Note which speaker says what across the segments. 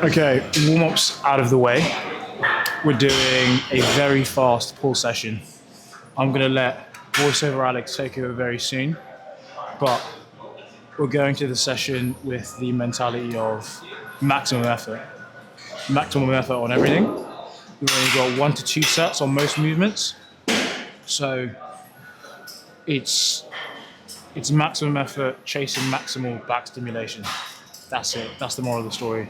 Speaker 1: Okay, warm-ups out of the way. We're doing a very fast pull session. I'm going to let voiceover Alex take over very soon, but we're going to the session with the mentality of maximum effort. Maximum effort on everything. We've only got 1 to 2 sets on most movements. So it's maximum effort chasing maximal back stimulation. That's it. That's the moral of the story.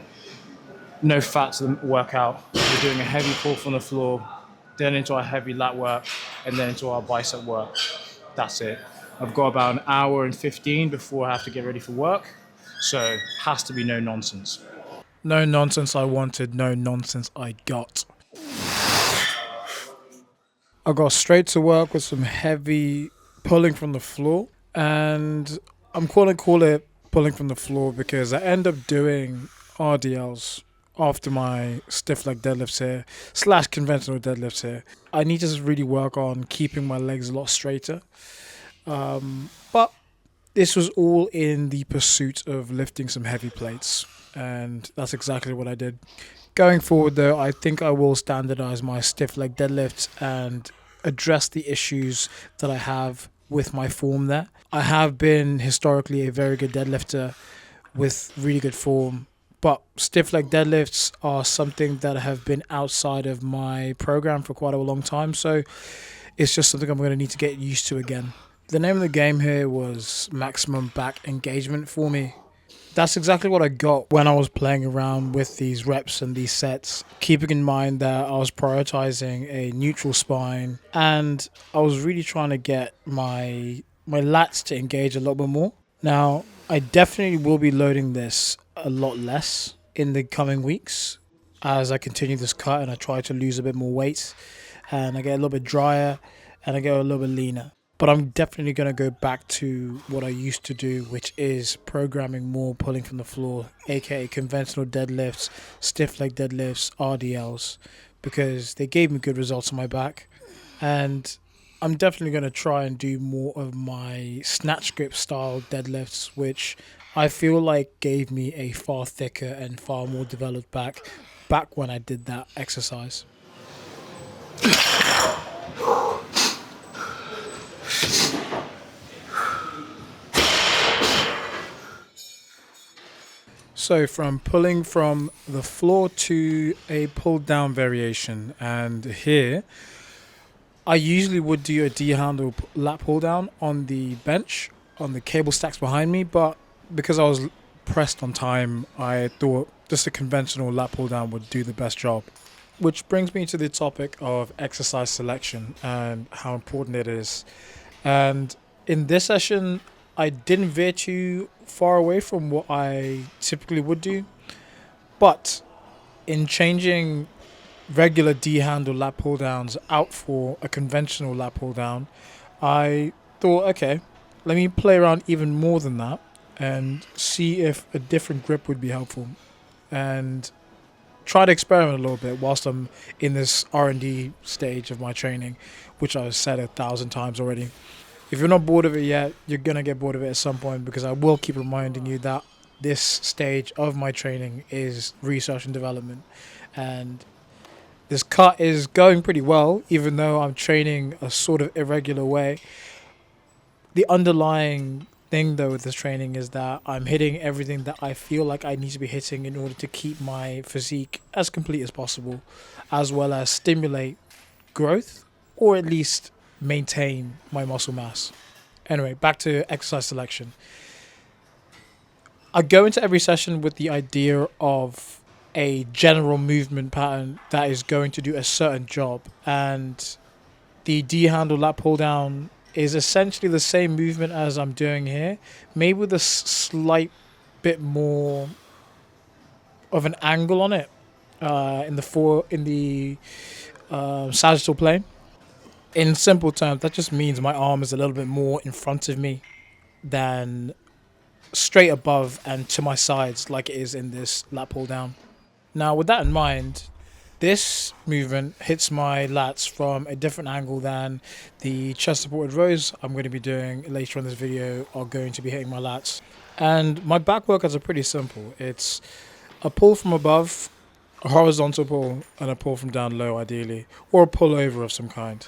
Speaker 1: No fat to the workout. We're doing a heavy pull from the floor, then into our heavy lat work, and then into our bicep work. That's it. I've got about an hour and 15 before I have to get ready for work. So has to be no nonsense.
Speaker 2: No nonsense I wanted, no nonsense I got. I got straight to work with some heavy pulling from the floor, and I'm going to call it pulling from the floor because I end up doing RDLs after my stiff leg deadlifts here / conventional deadlifts here. I need to just really work on keeping my legs a lot straighter. But this was all in the pursuit of lifting some heavy plates, and that's exactly what I did. Going forward, though, I think I will standardize my stiff leg deadlifts and address the issues that I have with my form there. I have been historically a very good deadlifter with really good form, but stiff leg deadlifts are something that have been outside of my program for quite a long time, so it's just something I'm going to need to get used to again. The name of the game here was maximum back engagement for me. That's exactly what I got when I was playing around with these reps and these sets, keeping in mind that I was prioritizing a neutral spine and I was really trying to get my lats to engage a little bit more. Now, I definitely will be loading this a lot less in the coming weeks as I continue this cut and I try to lose a bit more weight and I get a little bit drier and I get a little bit leaner. But I'm definitely going to go back to what I used to do, which is programming more pulling from the floor, aka conventional deadlifts, stiff leg deadlifts, RDLs, because they gave me good results on my back. And I'm definitely going to try and do more of my snatch grip style deadlifts, which I feel like gave me a far thicker and far more developed back when I did that exercise. So from pulling from the floor to a pull down variation, and here I usually would do a D-handle lat pull down on the bench on the cable stacks behind me, but because I was pressed on time, I thought just a conventional lat pull down would do the best job. Which brings me to the topic of exercise selection and how important it is. And in this session, I didn't veer too far away from what I typically would do, but in changing regular D-handle lat pull downs out for a conventional lat pull down, I thought, okay, let me play around even more than that and see if a different grip would be helpful, and try to experiment a little bit whilst I'm in this R&D stage of my training, which I've said 1,000 times already. If you're not bored of it yet, you're going to get bored of it at some point, because I will keep reminding you that this stage of my training is research and development. And this cut is going pretty well, even though I'm training a sort of irregular way. The underlying thing, though, with this training is that I'm hitting everything that I feel like I need to be hitting in order to keep my physique as complete as possible, as well as stimulate growth, or at least maintain my muscle mass. Anyway, back to exercise selection. I go into every session with the idea of a general movement pattern that is going to do a certain job, and the D-handle lat pull down is essentially the same movement as I'm doing here, maybe with a slight bit more of an angle on it in the sagittal plane. In simple terms, that just means my arm is a little bit more in front of me than straight above and to my sides like it is in this lat pull down. Now, with that in mind, This movement hits my lats from a different angle than the chest supported rows I'm going to be doing later on this video are going to be hitting my lats. And my back workouts are pretty simple. It's a pull from above, a horizontal pull, and a pull from down low ideally, or a pull over of some kind.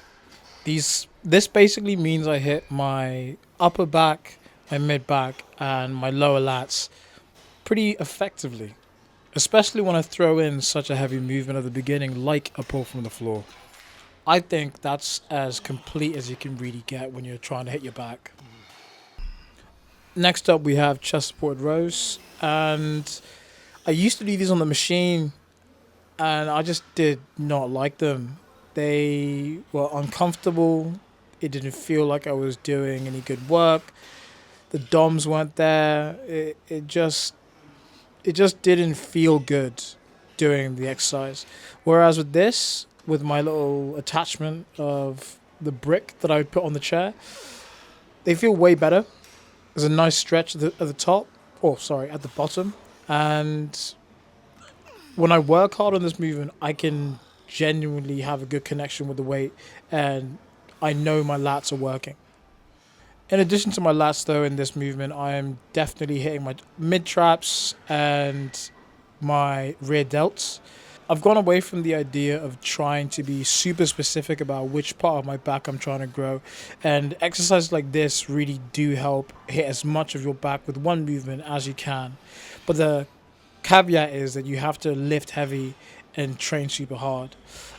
Speaker 2: This basically means I hit my upper back, my mid back, and my lower lats pretty effectively, especially when I throw in such a heavy movement at the beginning, like a pull from the floor. I think that's as complete as you can really get when you're trying to hit your back. Next up, we have chest supported rows, and I used to do these on the machine, and I just did not like them. They were uncomfortable. It didn't feel like I was doing any good work. The DOMs weren't there. It just didn't feel good doing the exercise. Whereas with this, with my little attachment of the brick that I would put on the chair, they feel way better. There's a nice stretch at the top, or sorry, at the bottom. And when I work hard on this movement, I can genuinely have a good connection with the weight, and I know my lats are working. In addition to my lats, though, in this movement, I am definitely hitting my mid traps and my rear delts. I've gone away from the idea of trying to be super specific about which part of my back I'm trying to grow, and exercises like this really do help hit as much of your back with one movement as you can. But the caveat is that you have to lift heavy and train super hard.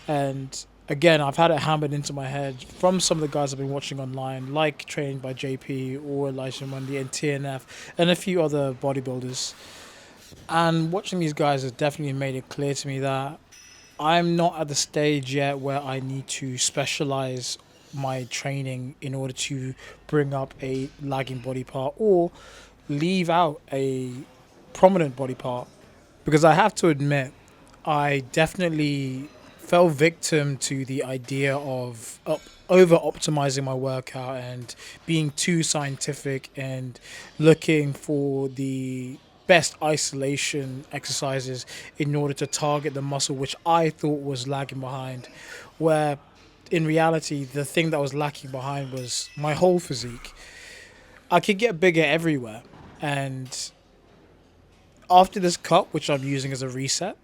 Speaker 2: And again, I've had it hammered into my head from some of the guys I've been watching online, like trained by JP or Elijah Mundy and TNF and a few other bodybuilders. And watching these guys has definitely made it clear to me that I'm not at the stage yet where I need to specialize my training in order to bring up a lagging body part or leave out a prominent body part. Because I have to admit, I definitely fell victim to the idea of over optimizing my workout and being too scientific and looking for the best isolation exercises in order to target the muscle which I thought was lagging behind, where in reality the thing that was lacking behind was my whole physique. I could get bigger everywhere, and after this cut, which I'm using as a reset,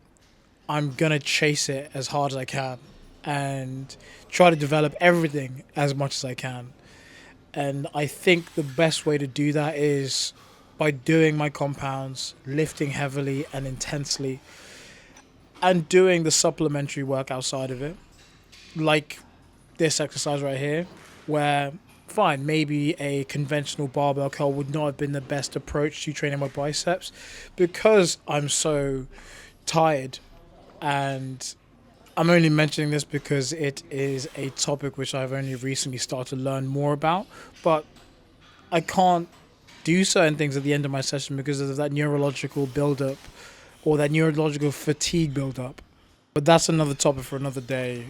Speaker 2: I'm gonna chase it as hard as I can and try to develop everything as much as I can. And I think the best way to do that is by doing my compounds, lifting heavily and intensely, and doing the supplementary work outside of it, like this exercise right here, where fine, maybe a conventional barbell curl would not have been the best approach to training my biceps because I'm so tired. And I'm only mentioning this because it is a topic which I've only recently started to learn more about, but I can't do certain things at the end of my session because of that neurological build-up or that neurological fatigue build-up. But that's another topic for another day,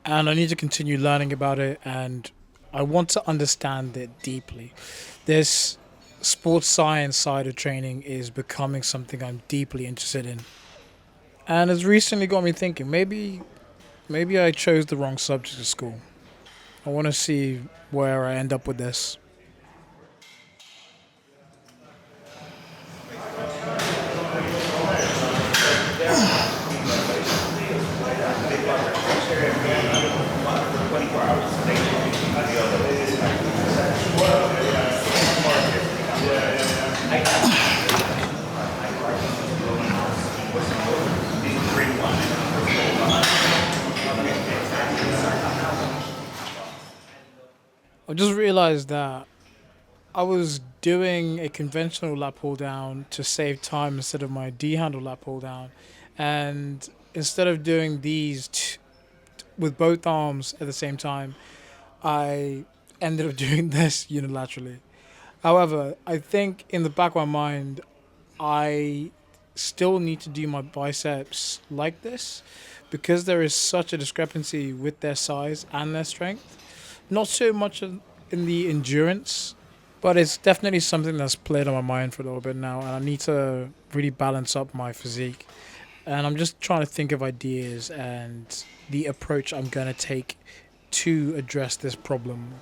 Speaker 2: and I need to continue learning about it, and I want to understand it deeply. This sports science side of training is becoming something I'm deeply interested in, and it's recently got me thinking maybe I chose the wrong subject at school. I want to see where I end up with this. I just realized that I was doing a conventional lat pull down to save time instead of my D handle lat pull down. And instead of doing these with both arms at the same time, I ended up doing this unilaterally. However, I think in the back of my mind, I still need to do my biceps like this because there is such a discrepancy with their size and their strength. Not so much in the endurance, but it's definitely something that's played on my mind for a little bit now, and I need to really balance up my physique. and I'm just trying to think of ideas and the approach I'm going to take to address this problem.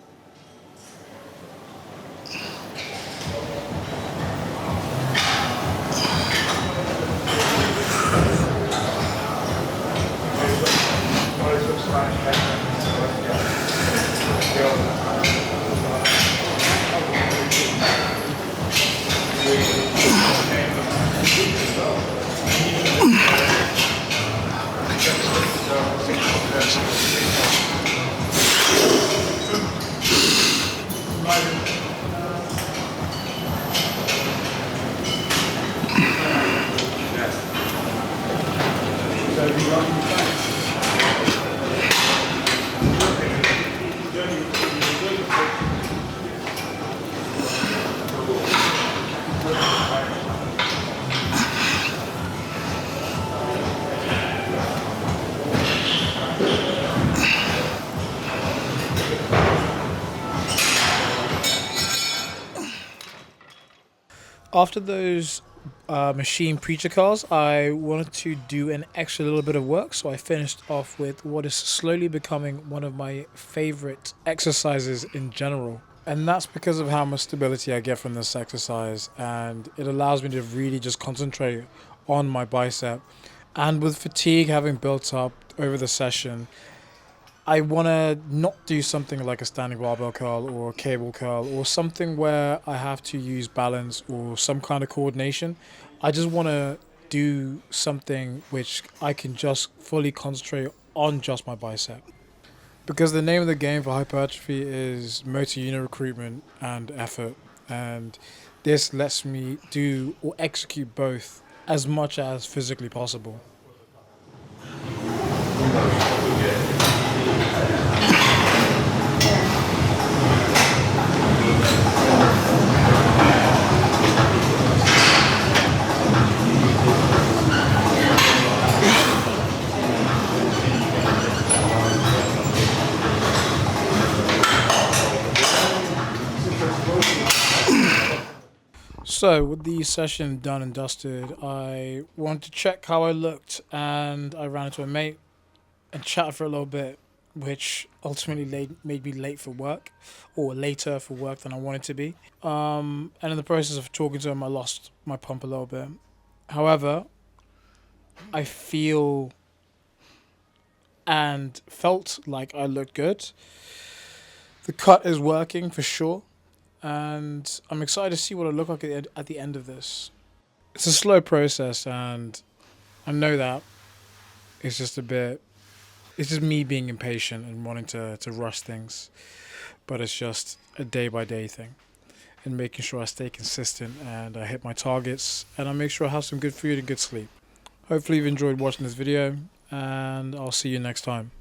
Speaker 2: After those machine preacher cars, I wanted to do an extra little bit of work, so I finished off with what is slowly becoming one of my favorite exercises in general. And that's because of how much stability I get from this exercise, and it allows me to really just concentrate on my bicep. And with fatigue having built up over the session, I want to not do something like a standing barbell curl or a cable curl or something where I have to use balance or some kind of coordination. I just want to do something which I can just fully concentrate on just my bicep. Because the name of the game for hypertrophy is motor unit recruitment and effort. And this lets me do or execute both as much as physically possible. So, with the session done and dusted, I wanted to check how I looked, and I ran into a mate and chatted for a little bit, which ultimately made me late for work, or later for work than I wanted to be. And in the process of talking to him, I lost my pump a little bit. However, I feel and felt like I looked good. The cut is working for sure, and I'm excited to see what I look like at the end of this. It's a slow process, and I know that it's just a bit. It's just me being impatient and wanting to rush things, but it's just a day by day thing, and making sure I stay consistent and I hit my targets, and I make sure I have some good food and good sleep. Hopefully, you've enjoyed watching this video, and I'll see you next time.